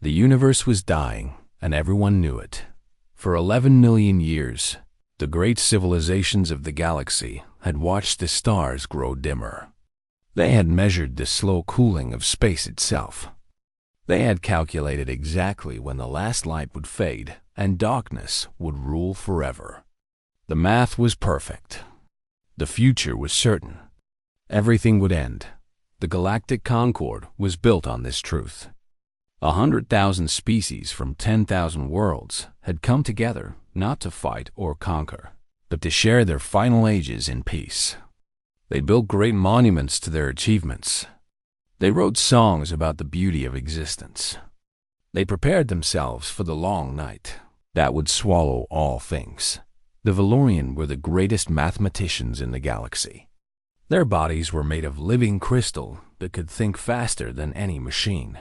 The universe was dying, and everyone knew it. For 11 million years, the great civilizations of the galaxy had watched the stars grow dimmer. They had measured the slow cooling of space itself. They had calculated exactly when the last light would fade and darkness would rule forever. The math was perfect. The future was certain. Everything would end. The Galactic Concord was built on this truth. 100,000 species from 10,000 worlds had come together not to fight or conquer, but to share their final ages in peace. They built great monuments to their achievements. They wrote songs about the beauty of existence. They prepared themselves for the long night that would swallow all things. The Valorian were the greatest mathematicians in the galaxy. Their bodies were made of living crystal that could think faster than any machine.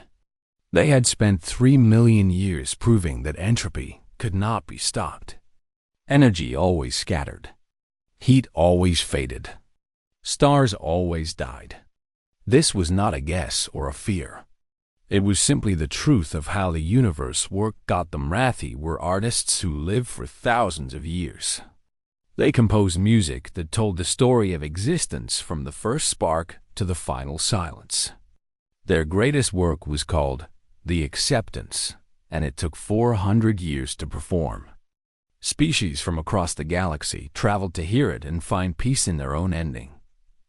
They had spent 3 million years proving that entropy could not be stopped. Energy always scattered. Heat always faded. Stars always died. This was not a guess or a fear. It was simply the truth of how the universe worked. Marathi were artists who lived for thousands of years. They composed music that told the story of existence from the first spark to the final silence. Their greatest work was called The Acceptance, and it took 400 years to perform. Species from across the galaxy traveled to hear it and find peace in their own ending.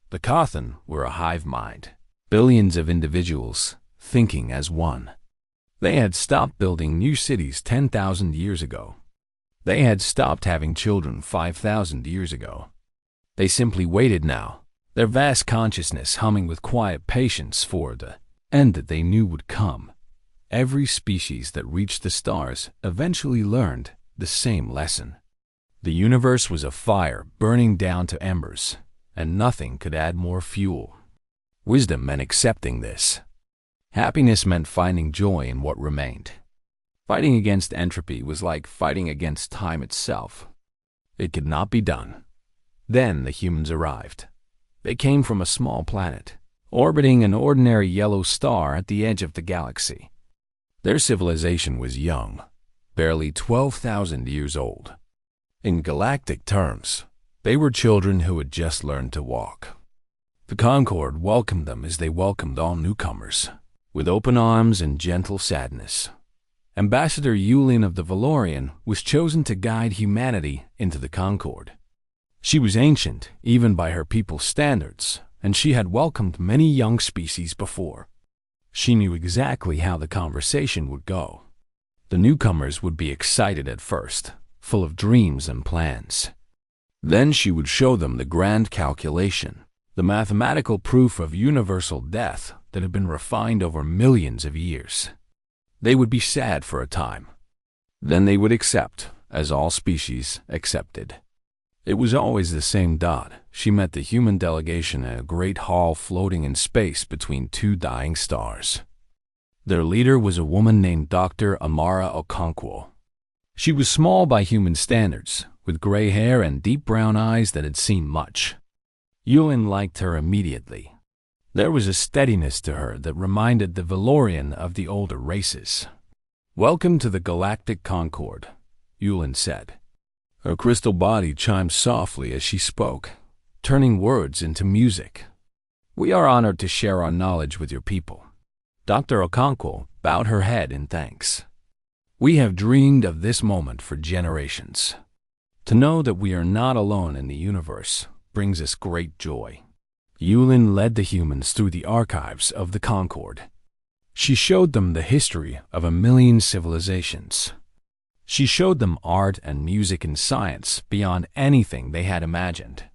The Kothan were a hive mind, billions of individuals thinking as one. They had stopped building new cities 10,000 years ago. They had stopped having children 5,000 years ago. They simply waited now, their vast consciousness humming with quiet patience for the end that they knew would come. Every species that reached the stars eventually learned the same lesson. The universe was a fire burning down to embers, and nothing could add more fuel. Wisdom meant accepting this. Happiness meant finding joy in what remained. Fighting against entropy was like fighting against time itself. It could not be done. Then the humans arrived. They came from a small planet, orbiting an ordinary yellow star at the edge of the galaxy. Their civilization was young, barely 12,000 years old. In galactic terms, they were children who had just learned to walk. The Concord welcomed them as they welcomed all newcomers, with open arms and gentle sadness. Ambassador Yulin of the Valorian was chosen to guide humanity into the Concord. She was ancient, even by her people's standards, and she had welcomed many young species before. She knew exactly how the conversation would go. The newcomers would be excited at first, full of dreams and plans. Then she would show them the grand calculation, the mathematical proof of universal death that had been refined over millions of years. They would be sad for a time. Then they would accept, as all species accepted. It was always the same dot. She met the human delegation in a great hall floating in space between two dying stars. Their leader was a woman named Dr. Amara Okonkwo. She was small by human standards, with gray hair and deep brown eyes that had seen much. Yulin liked her immediately. There was a steadiness to her that reminded the Valorian of the older races. "Welcome to the Galactic Concord," Yulin said. Her crystal body chimed softly as she spoke, turning words into music. "We are honored to share our knowledge with your people." Dr. Okonkwo bowed her head in thanks. "We have dreamed of this moment for generations. To know that we are not alone in the universe brings us great joy." Yulin led the humans through the archives of the Concord. She showed them the history of 1,000,000 civilizations. She showed them art and music and science beyond anything they had imagined.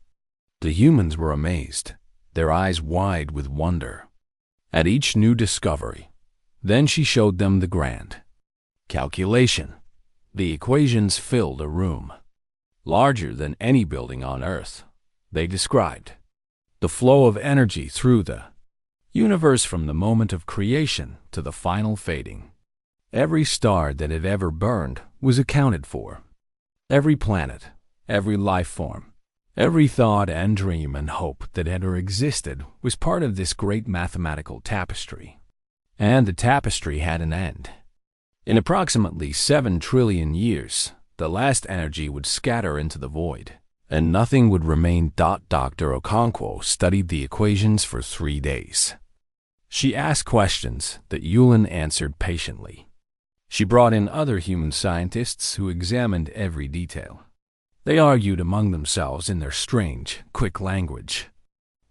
The humans were amazed, their eyes wide with wonder at each new discovery. Then she showed them the grand calculation. The equations filled a room, larger than any building on Earth. They described the flow of energy through the universe from the moment of creation to the final fading. Every star that had ever burned was accounted for. Every planet, every life form, every thought and dream and hope that ever existed was part of this great mathematical tapestry. And the tapestry had an end. In approximately 7 trillion years, the last energy would scatter into the void, and nothing would remain. Dr. Okonkwo studied the equations for 3 days. She asked questions that Yulin answered patiently. She brought in other human scientists who examined every detail. They argued among themselves in their strange, quick language.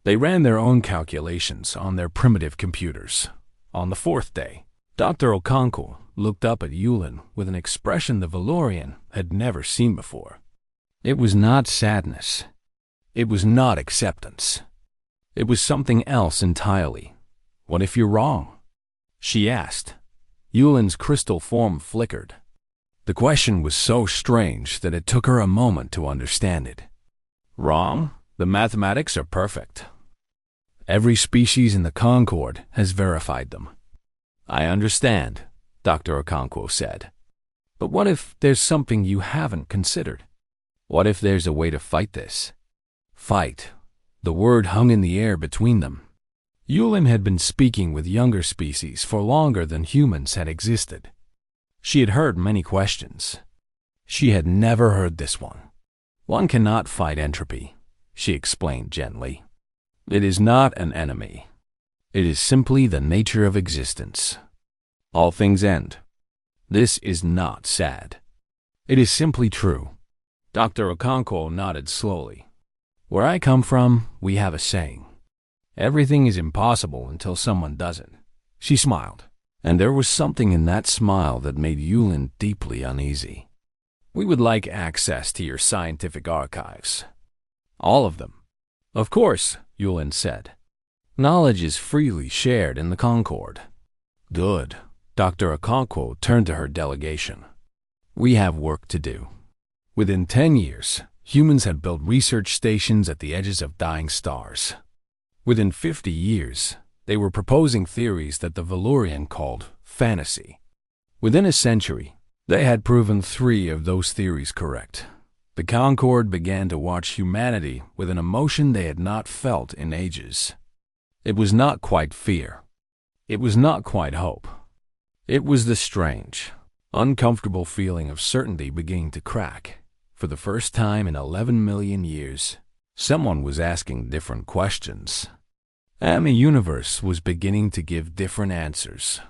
They ran their own calculations on their primitive computers. On the 4th day, Dr. Okonkwo looked up at Yulin with an expression the Valorian had never seen before. It was not sadness. It was not acceptance. It was something else entirely. "What if you're wrong?" she asked. Yulin's crystal form flickered. The question was so strange that it took her a moment to understand it. "Wrong? The mathematics are perfect. Every species in the Concord has verified them." "I understand," Dr. Okonkwo said. "But what if there's something you haven't considered? What if there's a way to fight this?" Fight. The word hung in the air between them. Yulin had been speaking with younger species for longer than humans had existed. She had heard many questions. She had never heard this one. "One cannot fight entropy," she explained gently. "It is not an enemy. It is simply the nature of existence. All things end. This is not sad. It is simply true." Dr. Okonkwo nodded slowly. "Where I come from, we have a saying. Everything is impossible until someone does it." She smiled, and there was something in that smile that made Yulin deeply uneasy. "We would like access to your scientific archives. All of them." "Of course," Yulin said. "Knowledge is freely shared in the Concord." "Good." Dr. Okonkwo turned to her delegation. "We have work to do." Within 10 years, humans had built research stations at the edges of dying stars. Within 50 years, they were proposing theories that the Valorian called fantasy. Within a century, they had proven 3 of those theories correct. The Concord began to watch humanity with an emotion they had not felt in ages. It was not quite fear. It was not quite hope. It was the strange, uncomfortable feeling of certainty beginning to crack. For the first time in 11 million years, someone was asking different questions. And the universe was beginning to give different answers.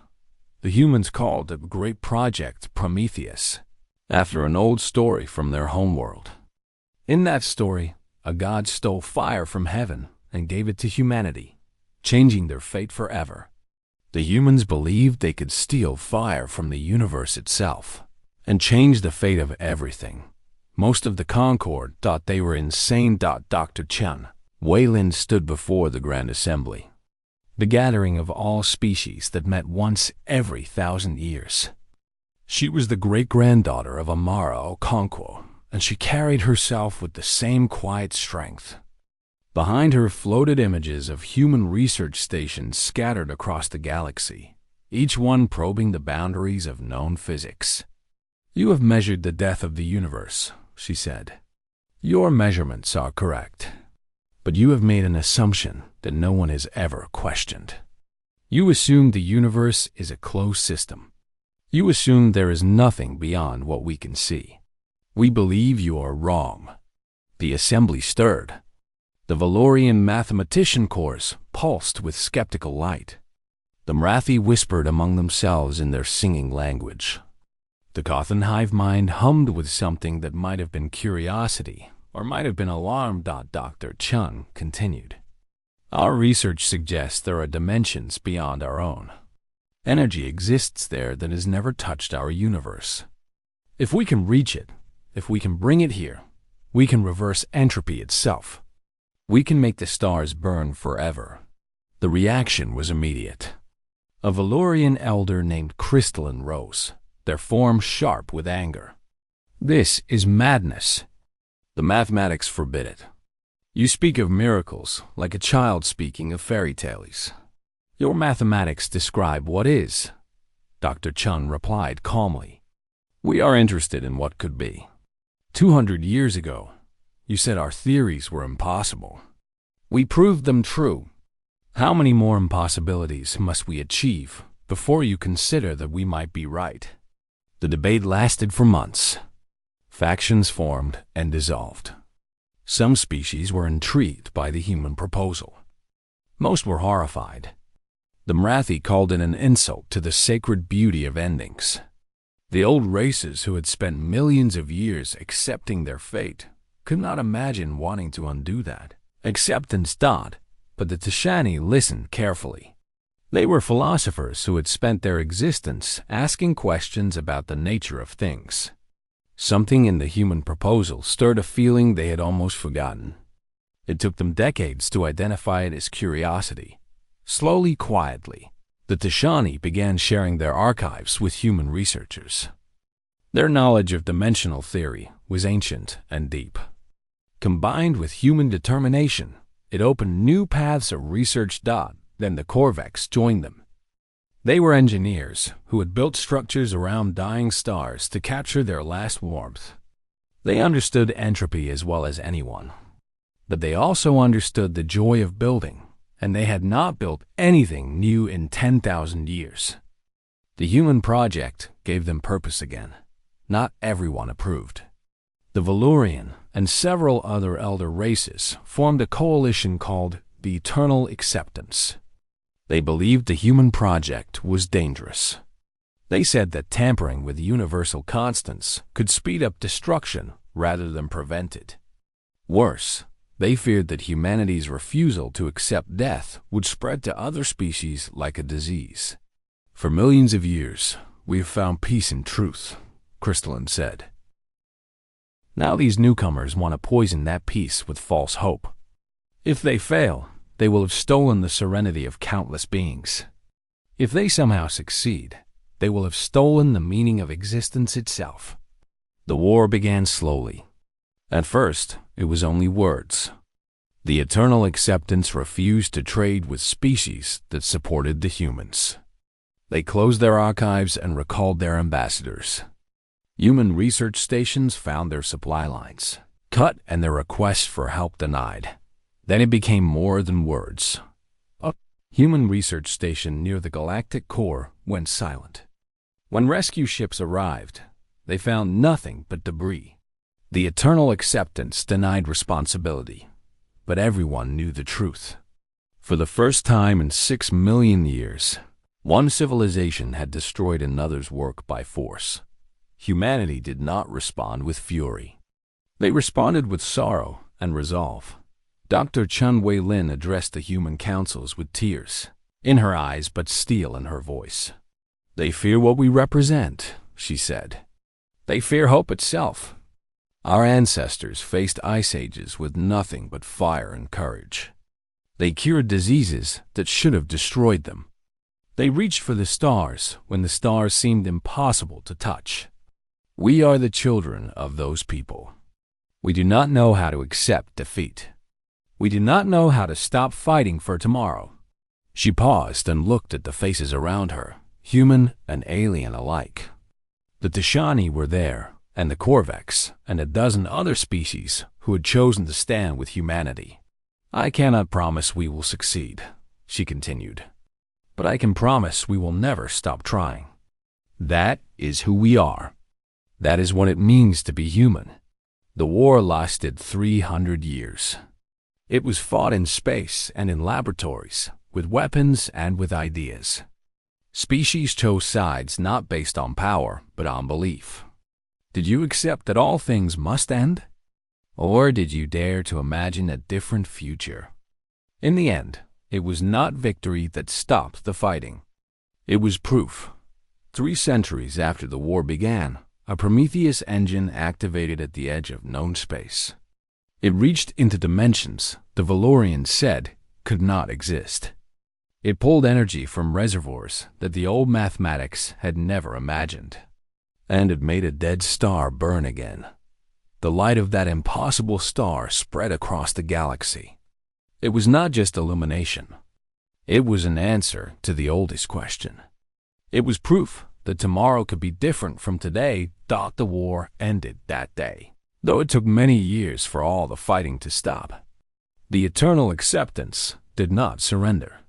The humans called the great project Prometheus, after an old story from their homeworld. In that story, a god stole fire from heaven and gave it to humanity, changing their fate forever. The humans believed they could steal fire from the universe itself and change the fate of everything. Most of the Concord thought they were insane. Dr. Chun Weilin stood before the Grand Assembly, the gathering of all species that met once every 1,000 years. She was the great-granddaughter of Amara Okonkwo, and she carried herself with the same quiet strength. Behind her floated images of human research stations scattered across the galaxy, each one probing the boundaries of known physics. "You have measured the death of the universe," she said. "Your measurements are correct. But you have made an assumption that no one has ever questioned. You assume the universe is a closed system. You assume there is nothing beyond what we can see. We believe you are wrong." The assembly stirred. The Valorian mathematician corps pulsed with skeptical light. The Marathi whispered among themselves in their singing language. The Kothan hive mind hummed with something that might have been curiosity or might have been alarm. Dr. Chun continued. "Our research suggests there are dimensions beyond our own. Energy exists there that has never touched our universe. If we can reach it, if we can bring it here, we can reverse entropy itself. We can make the stars burn forever." The reaction was immediate. A Valorian elder named Crystalline rose, their form sharp with anger. "This is madness. The mathematics forbid it. You speak of miracles like a child speaking of fairy tales. Your mathematics describe what is," Dr. Chun replied calmly. "We are interested in what could be. 200 years ago, you said our theories were impossible. We proved them true. How many more impossibilities must we achieve before you consider that we might be right?" The debate lasted for months. Factions formed and dissolved. Some species were intrigued by the human proposal. Most were horrified. The Marathi called it an insult to the sacred beauty of endings. The old races who had spent millions of years accepting their fate could not imagine wanting to undo that. Acceptance dawned, but the Tishani listened carefully. They were philosophers who had spent their existence asking questions about the nature of things. Something in the human proposal stirred a feeling they had almost forgotten. It took them decades to identify it as curiosity. Slowly, quietly, the Tishani began sharing their archives with human researchers. Their knowledge of dimensional theory was ancient and deep. Combined with human determination, it opened new paths of research. Then the Korvax joined them. They were engineers who had built structures around dying stars to capture their last warmth. They understood entropy as well as anyone. But they also understood the joy of building, and they had not built anything new in 10,000 years. The human project gave them purpose again. Not everyone approved. The Valurian and several other elder races formed a coalition called the Eternal Acceptance. They believed the human project was dangerous. They said that tampering with universal constants could speed up destruction rather than prevent it. Worse, they feared that humanity's refusal to accept death would spread to other species like a disease. For millions of years, we have found peace and truth, Crystalline said. Now these newcomers want to poison that peace with false hope. If they fail, they will have stolen the serenity of countless beings. If they somehow succeed, they will have stolen the meaning of existence itself. The war began slowly. At first, it was only words. The Eternal Acceptance refused to trade with species that supported the humans. They closed their archives and recalled their ambassadors. Human research stations found their supply lines cut and their requests for help denied. Then it became more than words. A human research station near the galactic core went silent. When rescue ships arrived, they found nothing but debris. The Eternal Acceptance denied responsibility, but everyone knew the truth. For the first time in 6 million years, one civilization had destroyed another's work by force. Humanity did not respond with fury. They responded with sorrow and resolve. Dr. Chun Wei Lin addressed the human councils with tears in her eyes but steel in her voice. They fear what we represent, she said. They fear hope itself. Our ancestors faced ice ages with nothing but fire and courage. They cured diseases that should have destroyed them. They reached for the stars when the stars seemed impossible to touch. We are the children of those people. We do not know how to accept defeat. We do not know how to stop fighting for tomorrow. She paused and looked at the faces around her, human and alien alike. The Tishani were there, and the Korvax, and a dozen other species who had chosen to stand with humanity. I cannot promise we will succeed, she continued, but I can promise we will never stop trying. That is who we are. That is what it means to be human. The war lasted 300 years. It was fought in space and in laboratories, with weapons and with ideas. Species chose sides not based on power, but on belief. Did you accept that all things must end? Or did you dare to imagine a different future? In the end, it was not victory that stopped the fighting. It was proof. 3 centuries after the war began, a Prometheus engine activated at the edge of known space. It reached into dimensions the Valorians said could not exist. It pulled energy from reservoirs that the old mathematics had never imagined. And it made a dead star burn again. The light of that impossible star spread across the galaxy. It was not just illumination. It was an answer to the oldest question. It was proof that tomorrow could be different from today. The war ended that day, though it took many years for all the fighting to stop. The Eternal Acceptance did not surrender.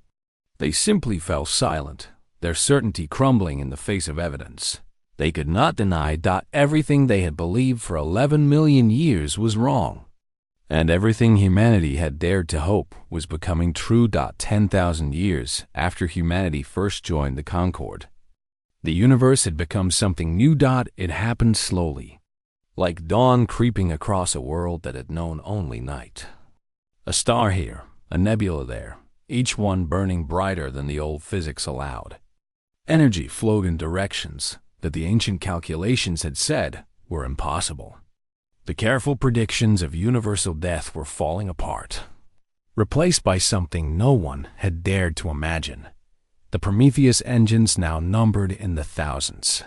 They simply fell silent, their certainty crumbling in the face of evidence. They could not deny that everything they had believed for 11 million years was wrong, and everything humanity had dared to hope was becoming true. 10,000 years after humanity first joined the Concord, the universe had become something new. It happened slowly, like dawn creeping across a world that had known only night. A star here, a nebula there, each one burning brighter than the old physics allowed. Energy flowed in directions that the ancient calculations had said were impossible. The careful predictions of universal death were falling apart, replaced by something no one had dared to imagine. The Prometheus engines now numbered in the thousands.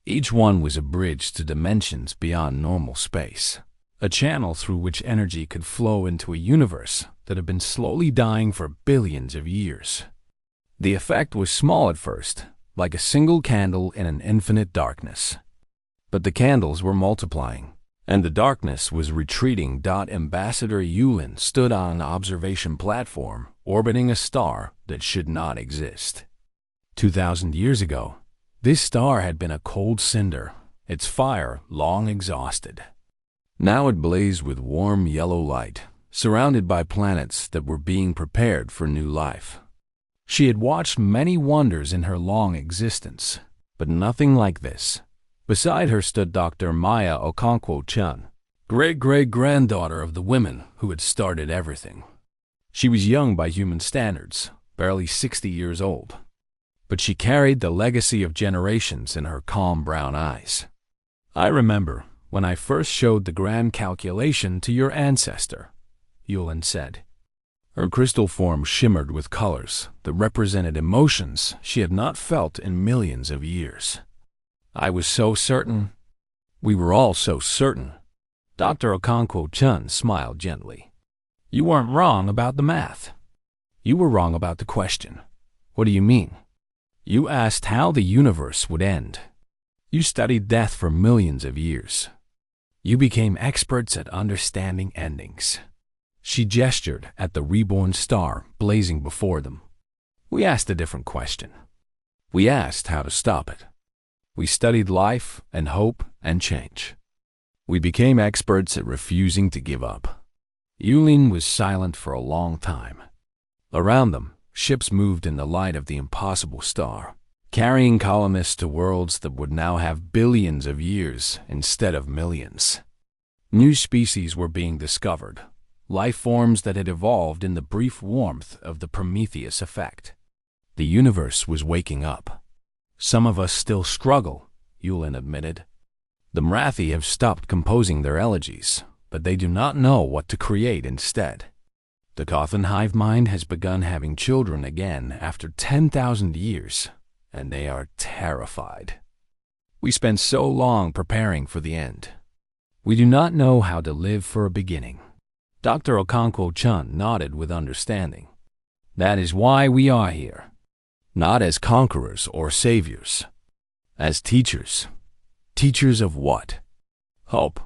Each one was a bridge to dimensions beyond normal space, a channel through which energy could flow into a universe that had been slowly dying for billions of years. The effect was small at first, like a single candle in an infinite darkness. But the candles were multiplying, and the darkness was retreating. Ambassador Yulin stood on an observation platform orbiting a star that should not exist. 2,000 years ago, this star had been a cold cinder, its fire long exhausted. Now it blazed with warm yellow light, surrounded by planets that were being prepared for new life. She had watched many wonders in her long existence, but nothing like this. Beside her stood Dr. Maya Okonkwo-Chun, great-great-granddaughter of the women who had started everything. She was young by human standards, barely 60 years old, but she carried the legacy of generations in her calm brown eyes. I remember when I first showed the grand calculation to your ancestor, Yulin said. Her crystal form shimmered with colors that represented emotions she had not felt in millions of years. I was so certain. We were all so certain. Dr. Okonkwo-Chun smiled gently. You weren't wrong about the math. You were wrong about the question. What do you mean? You asked how the universe would end. You studied death for millions of years. You became experts at understanding endings. She gestured at the reborn star blazing before them. We asked a different question. We asked how to stop it. We studied life and hope and change. We became experts at refusing to give up. Yulin was silent for a long time. Around them, ships moved in the light of the impossible star, carrying colonists to worlds that would now have billions of years instead of millions. New species were being discovered, life forms that had evolved in the brief warmth of the Prometheus effect. The universe was waking up. Some of us still struggle, Yulin admitted. The Marathi have stopped composing their elegies, but they do not know what to create instead. The Kothan hive mind has begun having children again after 10,000 years, and they are terrified. We spent so long preparing for the end. We do not know how to live for a beginning. Dr. Okonkwo-Chun nodded with understanding. That is why we are here. Not as conquerors or saviors. As teachers. Teachers of what? Hope.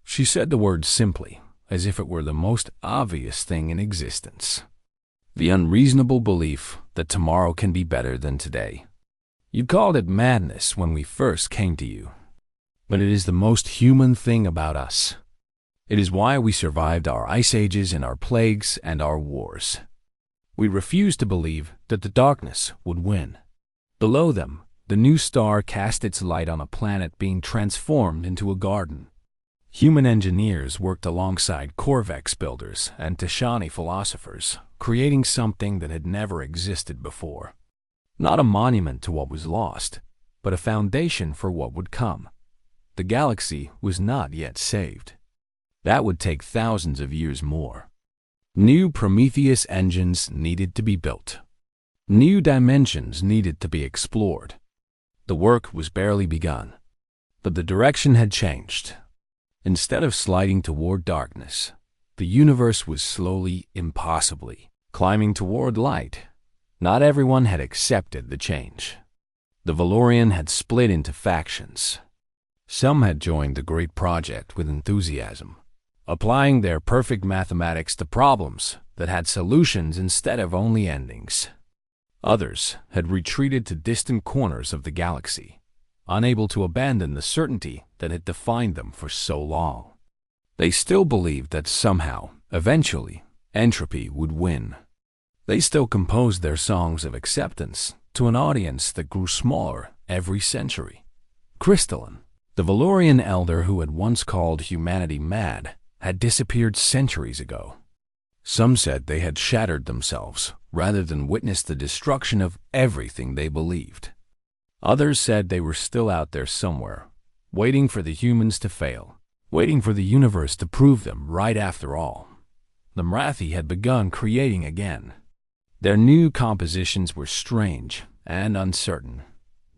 She said the word simply, as if it were the most obvious thing in existence. The unreasonable belief that tomorrow can be better than today. You called it madness when we first came to you. But it is the most human thing about us. It is why we survived our ice ages and our plagues and our wars. We refused to believe that the darkness would win. Below them, the new star cast its light on a planet being transformed into a garden. Human engineers worked alongside Corvex builders and Tashani philosophers, creating something that had never existed before. Not a monument to what was lost, but a foundation for what would come. The galaxy was not yet saved. That would take thousands of years more. New Prometheus engines needed to be built. New dimensions needed to be explored. The work was barely begun, but the direction had changed. Instead of sliding toward darkness, the universe was slowly, impossibly, climbing toward light. Not everyone had accepted the change. The Valorian had split into factions. Some had joined the great project with enthusiasm, applying their perfect mathematics to problems that had solutions instead of only endings. Others had retreated to distant corners of the galaxy, unable to abandon the certainty that had defined them for so long. They still believed that somehow, eventually, entropy would win. They still composed their songs of acceptance to an audience that grew smaller every century. Crystalline, the Valorian elder who had once called humanity mad, had disappeared centuries ago. Some said they had shattered themselves rather than witness the destruction of everything they believed. Others said they were still out there somewhere, waiting for the humans to fail, waiting for the universe to prove them right after all. The Marathi had begun creating again. Their new compositions were strange and uncertain,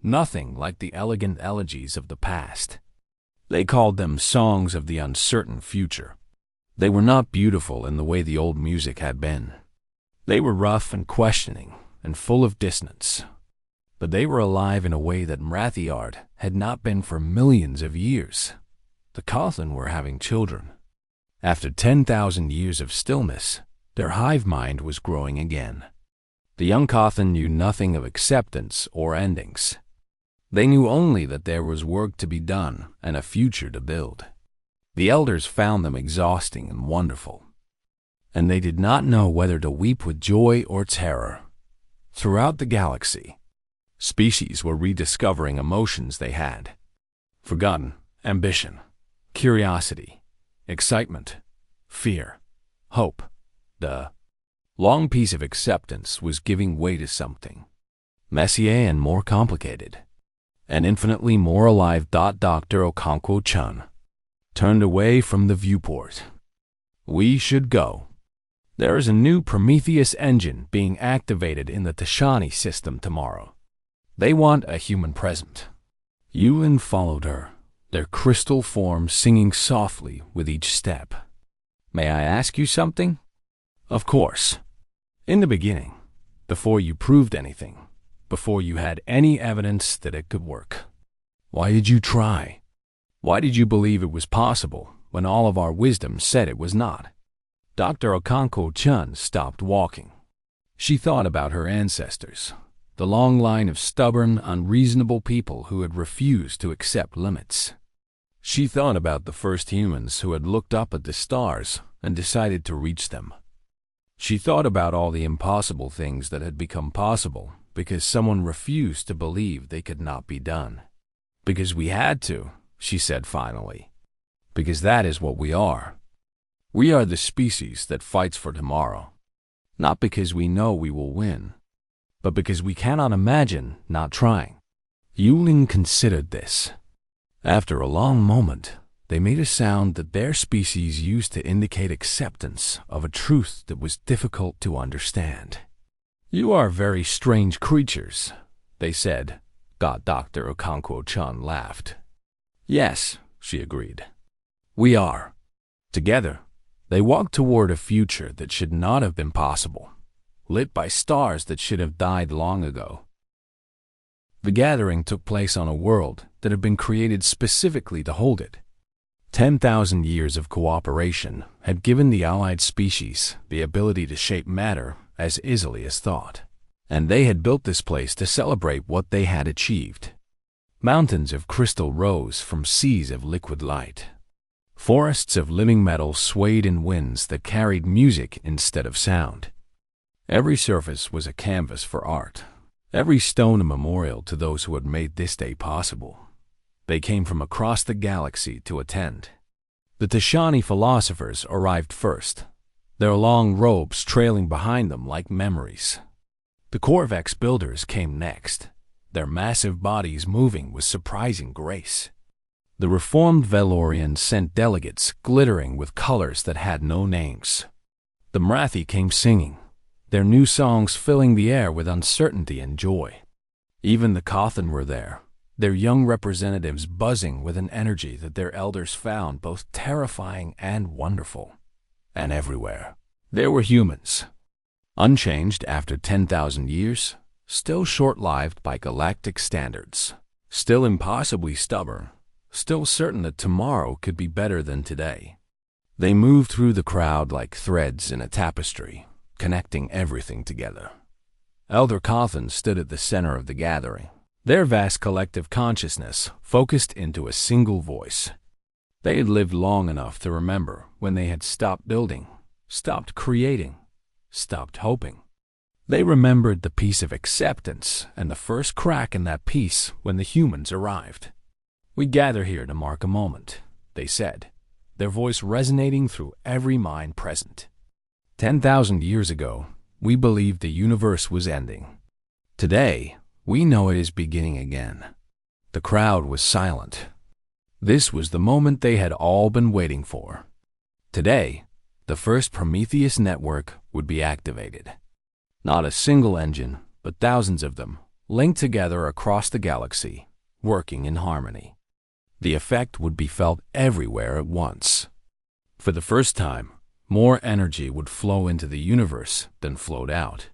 nothing like the elegant elegies of the past. They called them songs of the uncertain future. They were not beautiful in the way the old music had been. They were rough and questioning and full of dissonance. But they were alive in a way that Marathi art had not been for millions of years. The Kothan were having children. After 10,000 years of stillness, their hive mind was growing again. The young Kothan knew nothing of acceptance or endings. They knew only that there was work to be done and a future to build. The elders found them exhausting and wonderful, and they did not know whether to weep with joy or terror. Throughout the galaxy, species were rediscovering emotions they had forgotten: ambition, curiosity, excitement, fear, hope. The long piece of acceptance was giving way to something messier and more complicated, and infinitely more alive. Dr. Okonkwo-chun turned away from the viewport. We should go. There is a new Prometheus engine being activated in the Tashani system tomorrow. They want a human present. Yulin followed her, their crystal forms singing softly with each step. May I ask you something? Of course. In the beginning, before you proved anything, before you had any evidence that it could work, why did you try? Why did you believe it was possible when all of our wisdom said it was not? Dr. Okonkwo-chun stopped walking. She thought about her ancestors, the long line of stubborn, unreasonable people who had refused to accept limits. She thought about the first humans who had looked up at the stars and decided to reach them. She thought about all the impossible things that had become possible because someone refused to believe they could not be done. Because we had to, she said finally. Because that is what we are. We are the species that fights for tomorrow. Not because we know we will win, but because we cannot imagine not trying. Yulin considered this. After a long moment, they made a sound that their species used to indicate acceptance of a truth that was difficult to understand. You are very strange creatures, they said. Dr. Okonkwo-chun laughed. Yes, she agreed. We are. Together, they walked toward a future that should not have been possible, lit by stars that should have died long ago. The gathering took place on a world that had been created specifically to hold it. 10,000 years of cooperation had given the allied species the ability to shape matter as easily as thought, and they had built this place to celebrate what they had achieved. Mountains of crystal rose from seas of liquid light. Forests of living metal swayed in winds that carried music instead of sound. Every surface was a canvas for art, every stone a memorial to those who had made this day possible. They came from across the galaxy to attend. The Tashani philosophers arrived first, their long robes trailing behind them like memories. The Corvex builders came next, their massive bodies moving with surprising grace. The reformed Valorians sent delegates glittering with colors that had no names. The Marathi came singing, their new songs filling the air with uncertainty and joy. Even the Kothan were there, their young representatives buzzing with an energy that their elders found both terrifying and wonderful. And everywhere, there were humans, unchanged after 10,000 years, still short-lived by galactic standards, still impossibly stubborn, still certain that tomorrow could be better than today. They moved through the crowd like threads in a tapestry, connecting everything together. Elder Kothan stood at the center of the gathering, Their vast collective consciousness focused into a single voice. They had lived long enough to remember when they had stopped building, stopped creating, stopped hoping. They remembered the peace of acceptance and the first crack in that peace when the humans arrived. "We gather here to mark a moment," they said, their voice resonating through every mind present. 10,000 years ago, we believed the universe was ending. Today, we know it is beginning again. The crowd was silent. This was the moment they had all been waiting for. Today, the first Prometheus network would be activated. Not a single engine, but thousands of them, linked together across the galaxy, working in harmony. The effect would be felt everywhere at once. For the first time, more energy would flow into the universe than flowed out.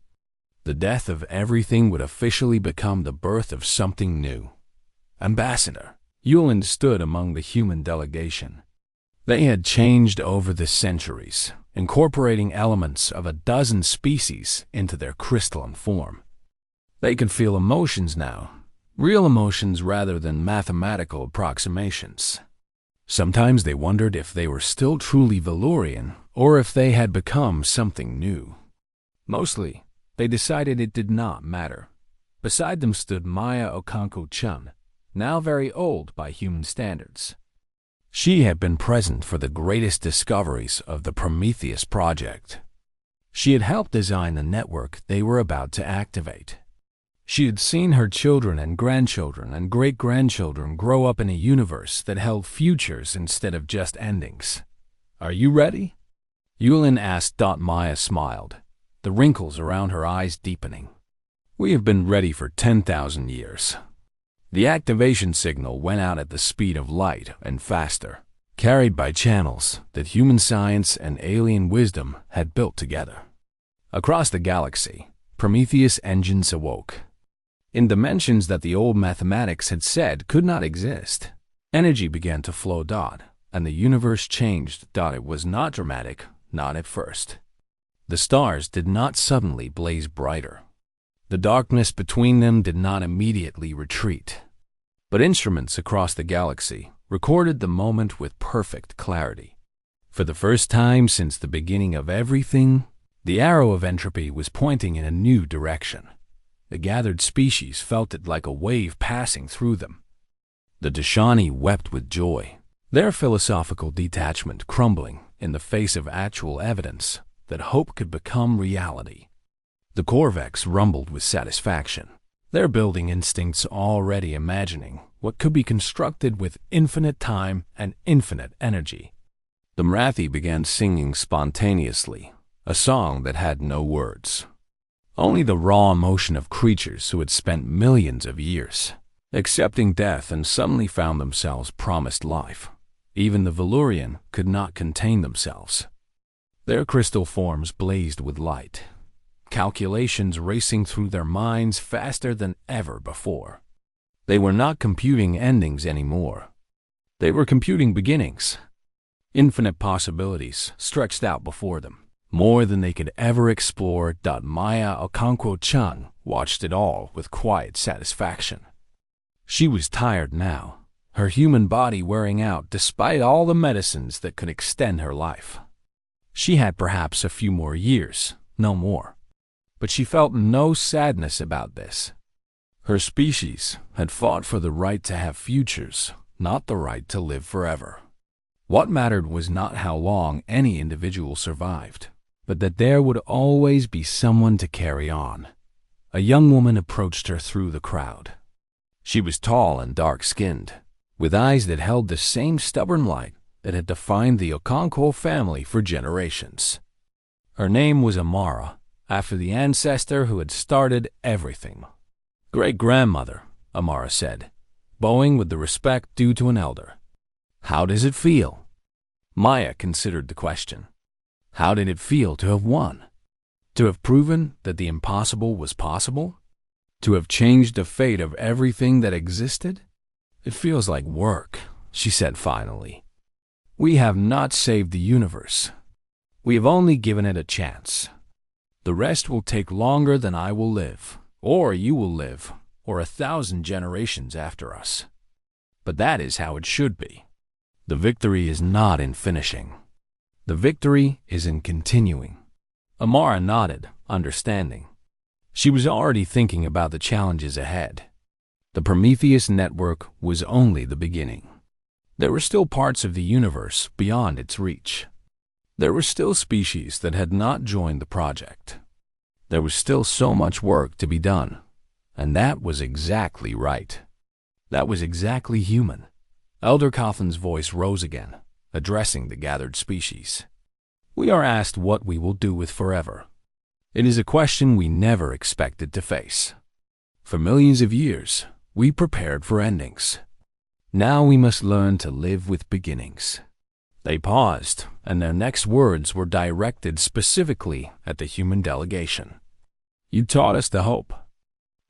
The death of everything would officially become the birth of something new. Ambassador Yulin stood among the human delegation. They had changed over the centuries, incorporating elements of a dozen species into their crystalline form. They could feel emotions now, real emotions rather than mathematical approximations. Sometimes they wondered if they were still truly Valorian or if they had become something new. Mostly, they decided it did not matter. Beside them stood Maya Okonkwo-chun, now very old by human standards. She had been present for the greatest discoveries of the Prometheus project. She had helped design the network they were about to activate. She had seen her children and grandchildren and great-grandchildren grow up in a universe that held futures instead of just endings. "Are you ready?" Yulin asked. Maya smiled, the wrinkles around her eyes deepening. "We have been ready for 10,000 years. The activation signal went out at the speed of light and faster, carried by channels that human science and alien wisdom had built together. Across the galaxy, Prometheus engines awoke. In dimensions that the old mathematics had said could not exist, energy began to flow. And the universe changed. It was not dramatic, not at first. The stars did not suddenly blaze brighter. The darkness between them did not immediately retreat. But instruments across the galaxy recorded the moment with perfect clarity. For the first time since the beginning of everything, the arrow of entropy was pointing in a new direction. The gathered species felt it like a wave passing through them. The Dashani wept with joy, their philosophical detachment crumbling in the face of actual evidence that hope could become reality. The Korvax rumbled with satisfaction, their building instincts already imagining what could be constructed with infinite time and infinite energy. The Marathi began singing spontaneously, a song that had no words. Only the raw emotion of creatures who had spent millions of years accepting death and suddenly found themselves promised life. Even the Valorian could not contain themselves. Their crystal forms blazed with light, calculations racing through their minds faster than ever before. They were not computing endings anymore. They were computing beginnings. Infinite possibilities stretched out before them, more than they could ever explore. Maya Okonkwo-chan watched it all with quiet satisfaction. She was tired now, her human body wearing out despite all the medicines that could extend her life. She had perhaps a few more years, no more. But she felt no sadness about this. Her species had fought for the right to have futures, not the right to live forever. What mattered was not how long any individual survived, but that there would always be someone to carry on. A young woman approached her through the crowd. She was tall and dark-skinned, with eyes that held the same stubborn light that had defined the Okonkwo family for generations. Her name was Amara, after the ancestor who had started everything. "Great-grandmother," Amara said, bowing with the respect due to an elder. "How does it feel?" Maya considered the question. How did it feel to have won? To have proven that the impossible was possible? To have changed the fate of everything that existed? "It feels like work," she said finally. "We have not saved the universe. We have only given it a chance. The rest will take longer than I will live, or you will live, or 1,000 generations after us. But that is how it should be. The victory is not in finishing. The victory is in continuing. Amara nodded, understanding. She was already thinking about the challenges ahead. The Prometheus network was only the beginning. There were still parts of the universe beyond its reach. There were still species that had not joined the project. There was still so much work to be done, and that was exactly right. That was exactly human. Elder Cawthon's voice rose again, addressing the gathered species. We are asked what we will do with forever. It is a question we never expected to face. For millions of years, we prepared for endings. Now we must learn to live with beginnings. They paused, and their next words were directed specifically at the human delegation. You taught us to hope.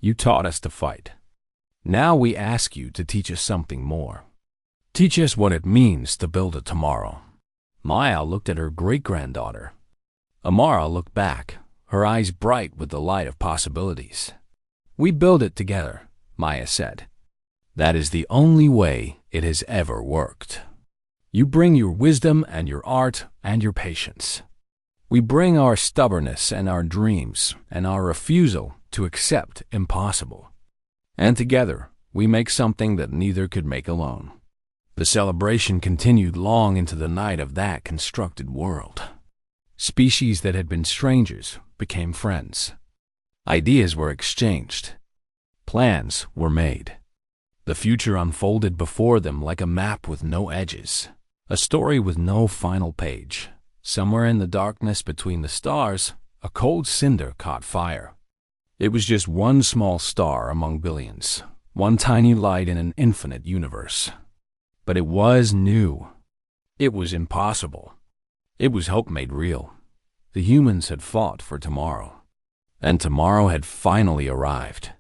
You taught us to fight. Now we ask you to teach us something more. Teach us what it means to build a tomorrow. Maya looked at her great-granddaughter. Amara looked back, her eyes bright with the light of possibilities. We build it together, Maya said. That is the only way it has ever worked. You bring your wisdom and your art and your patience. We bring our stubbornness and our dreams and our refusal to accept impossible. And together, we make something that neither could make alone. The celebration continued long into the night of that constructed world. Species that had been strangers became friends. Ideas were exchanged. Plans were made. The future unfolded before them like a map with no edges, a story with no final page. Somewhere in the darkness between the stars, a cold cinder caught fire. It was just one small star among billions, one tiny light in an infinite universe. But it was new. It was impossible. It was hope made real. The humans had fought for tomorrow. And tomorrow had finally arrived.